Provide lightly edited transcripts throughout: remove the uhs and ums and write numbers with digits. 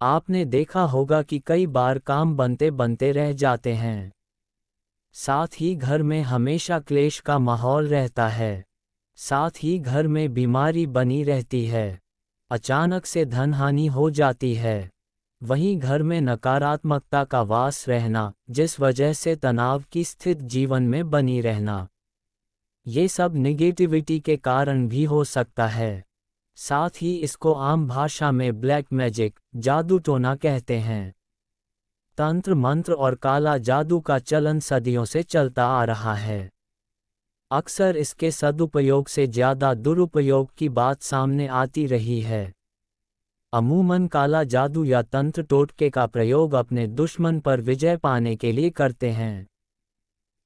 आपने देखा होगा कि कई बार काम बनते बनते रह जाते हैं। साथ ही घर में हमेशा क्लेश का माहौल रहता है। साथ ही घर में बीमारी बनी रहती है। अचानक से धन हानि हो जाती है। वहीं घर में नकारात्मकता का वास रहना, जिस वजह से तनाव की स्थिति जीवन में बनी रहना, ये सब निगेटिविटी के कारण भी हो सकता है। साथ ही इसको आम भाषा में ब्लैक मैजिक, जादू टोना कहते हैं। तंत्र मंत्र और काला जादू का चलन सदियों से चलता आ रहा है। अक्सर इसके सदुपयोग से ज़्यादा दुरुपयोग की बात सामने आती रही है। अमूमन काला जादू या तंत्र टोटके का प्रयोग अपने दुश्मन पर विजय पाने के लिए करते हैं।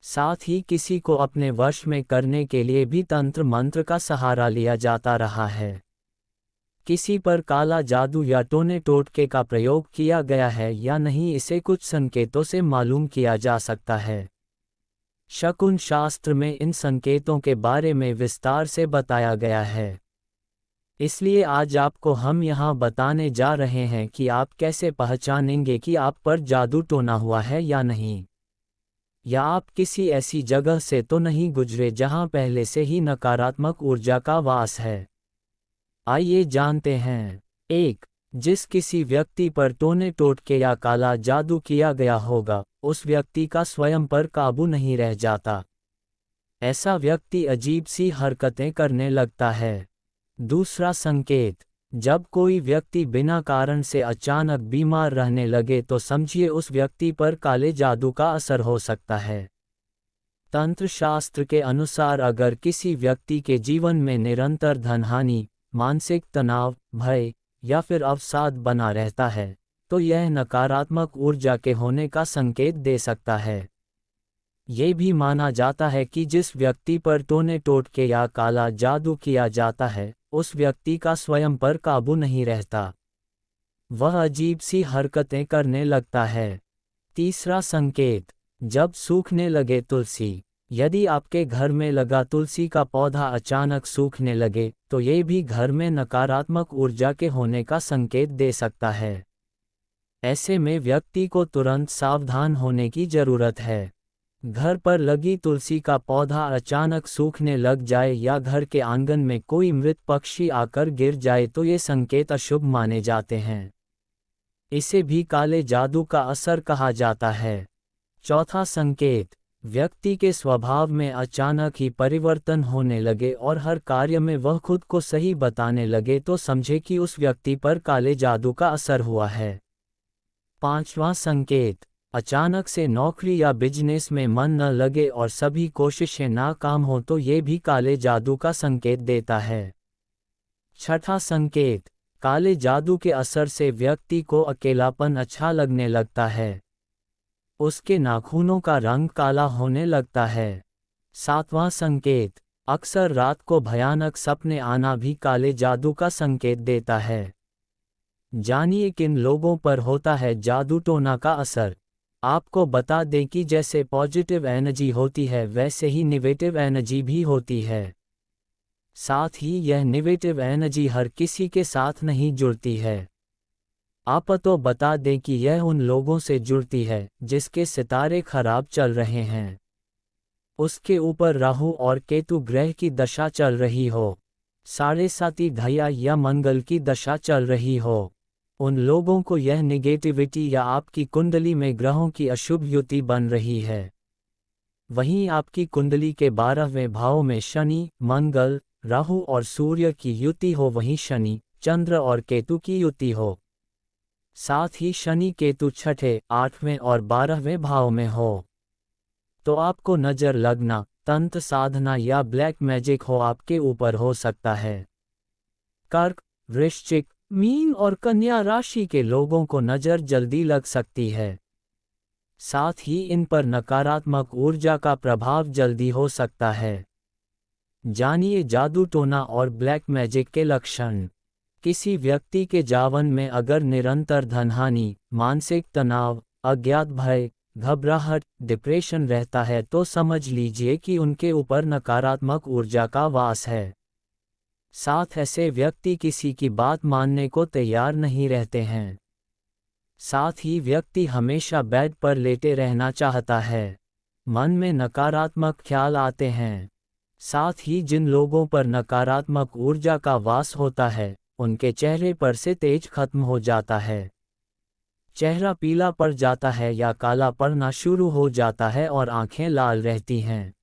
साथ ही किसी को अपने वश में करने के लिए भी तंत्र मंत्र का सहारा लिया जाता रहा है। किसी पर काला जादू या टोने टोटके का प्रयोग किया गया है या नहीं, इसे कुछ संकेतों से मालूम किया जा सकता है। शकुन शास्त्र में इन संकेतों के बारे में विस्तार से बताया गया है। इसलिए आज आपको हम यहाँ बताने जा रहे हैं कि आप कैसे पहचानेंगे कि आप पर जादू टोना हुआ है या नहीं, या आप किसी ऐसी जगह से तो नहीं गुजरे जहाँ पहले से ही नकारात्मक ऊर्जा का वास है। आइए जानते हैं। 1. जिस किसी व्यक्ति पर टोने टोटके या काला जादू किया गया होगा, उस व्यक्ति का स्वयं पर काबू नहीं रह जाता। ऐसा व्यक्ति अजीब सी हरकतें करने लगता है। दूसरा संकेत, जब कोई व्यक्ति बिना कारण से अचानक बीमार रहने लगे तो समझिए उस व्यक्ति पर काले जादू का असर हो सकता है। तंत्र शास्त्र के अनुसार अगर किसी व्यक्ति के जीवन में निरंतर धनहानि, मानसिक तनाव, भय या फिर अवसाद बना रहता है, तो यह नकारात्मक ऊर्जा के होने का संकेत दे सकता है। ये भी माना जाता है कि जिस व्यक्ति पर टोने टोटके या काला जादू किया जाता है, उस व्यक्ति का स्वयं पर काबू नहीं रहता। वह अजीब सी हरकतें करने लगता है। तीसरा संकेत, जब सूखने लगे तुलसी। यदि आपके घर में लगा तुलसी का पौधा अचानक सूखने लगे, तो ये भी घर में नकारात्मक ऊर्जा के होने का संकेत दे सकता है। ऐसे में व्यक्ति को तुरंत सावधान होने की जरूरत है। घर पर लगी तुलसी का पौधा अचानक सूखने लग जाए या घर के आंगन में कोई मृत पक्षी आकर गिर जाए तो ये संकेत अशुभ माने जाते हैं। इसे भी काले जादू का असर कहा जाता है। चौथा संकेत, व्यक्ति के स्वभाव में अचानक ही परिवर्तन होने लगे और हर कार्य में वह खुद को सही बताने लगे तो समझे कि उस व्यक्ति पर काले जादू का असर हुआ है। पांचवां संकेत, अचानक से नौकरी या बिजनेस में मन न लगे और सभी कोशिशें नाकाम हो तो ये भी काले जादू का संकेत देता है। छठा संकेत, काले जादू के असर से व्यक्ति को अकेलापन अच्छा लगने लगता है। उसके नाखूनों का रंग काला होने लगता है। सातवां संकेत, अक्सर रात को भयानक सपने आना भी काले जादू का संकेत देता है। जानिए किन लोगों पर होता है जादू टोना का असर। आपको बता दें कि जैसे पॉजिटिव एनर्जी होती है वैसे ही नेगेटिव एनर्जी भी होती है। साथ ही यह नेगेटिव एनर्जी हर किसी के साथ नहीं जुड़ती है। आप तो बता दें कि यह उन लोगों से जुड़ती है जिसके सितारे खराब चल रहे हैं, उसके ऊपर राहु और केतु ग्रह की दशा चल रही हो, साढ़े साती ढैया या मंगल की दशा चल रही हो, उन लोगों को यह नेगेटिविटी या आपकी कुंडली में ग्रहों की अशुभ युति बन रही है। वहीं आपकी कुंडली के 12वें भाव में शनि, मंगल, राहु और सूर्य की युति हो, वहीं शनि, चंद्र और केतु की युति हो। साथ ही शनि केतु 6ठे, 8वें और 12वें भाव में हो, तो आपको नजर लगना, तंत्र साधना या ब्लैक मैजिक हो आपके ऊपर हो सकता है। कर्क, वृश्चिक, मीन और कन्या राशि के लोगों को नजर जल्दी लग सकती है। साथ ही इन पर नकारात्मक ऊर्जा का प्रभाव जल्दी हो सकता है। जानिए जादू टोना और ब्लैक मैजिक के लक्षण। किसी व्यक्ति के जीवन में अगर निरंतर धनहानि, मानसिक तनाव, अज्ञात भय, घबराहट, डिप्रेशन रहता है तो समझ लीजिए कि उनके ऊपर नकारात्मक ऊर्जा का वास है। साथ ऐसे व्यक्ति किसी की बात मानने को तैयार नहीं रहते हैं। साथ ही व्यक्ति हमेशा बेड पर लेटे रहना चाहता है। मन में नकारात्मक ख्याल आते हैं। साथ ही जिन लोगों पर नकारात्मक ऊर्जा का वास होता है, उनके चेहरे पर से तेज खत्म हो जाता है। चेहरा पीला पड़ जाता है या काला पड़ना शुरू हो जाता है और आंखें लाल रहती हैं।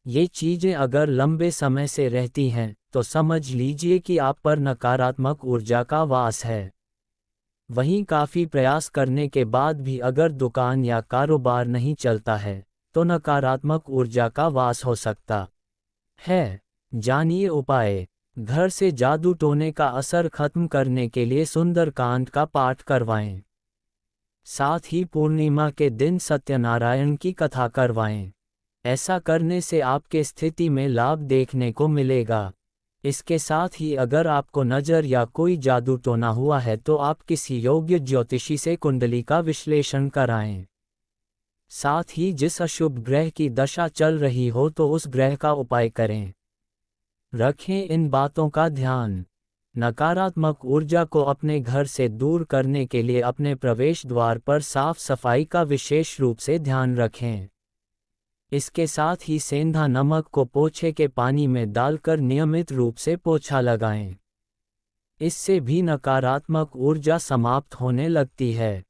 ये चीजें अगर लंबे समय से रहती हैं, तो समझ लीजिए कि आप पर नकारात्मक ऊर्जा का वास है। वहीं काफ़ी प्रयास करने के बाद भी अगर दुकान या कारोबार नहीं चलता है, तो नकारात्मक ऊर्जा का वास हो सकता है। जानिए उपाय। घर से जादू टोने का असर खत्म करने के लिए सुंदरकांड का पाठ करवाएं। साथ ही पूर्णिमा के दिन सत्यनारायण की कथा करवाएं। ऐसा करने से आपके स्थिति में लाभ देखने को मिलेगा। इसके साथ ही अगर आपको नज़र या कोई जादू टोना हुआ है तो आप किसी योग्य ज्योतिषी से कुंडली का विश्लेषण कराएं। साथ ही जिस अशुभ ग्रह की दशा चल रही हो तो उस ग्रह का उपाय करें। रखें इन बातों का ध्यान। नकारात्मक ऊर्जा को अपने घर से दूर करने के लिए अपने प्रवेश द्वार पर साफ सफाई का विशेष रूप से ध्यान रखें। इसके साथ ही सेंधा नमक को पोछे के पानी में डालकर नियमित रूप से पोछा लगाएं। इससे भी नकारात्मक ऊर्जा समाप्त होने लगती है।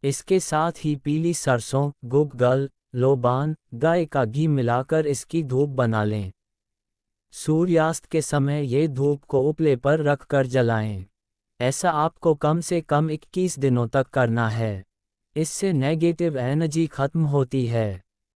इसके साथ ही पीली सरसों, गुगल, लोबान, गाय का घी मिलाकर इसकी धूप बना लें। सूर्यास्त के समय ये धूप को उपले पर रखकर जलाएं। ऐसा आपको कम से कम 21 दिनों तक करना है। इससे नेगेटिव एनर्जी खत्म होती है।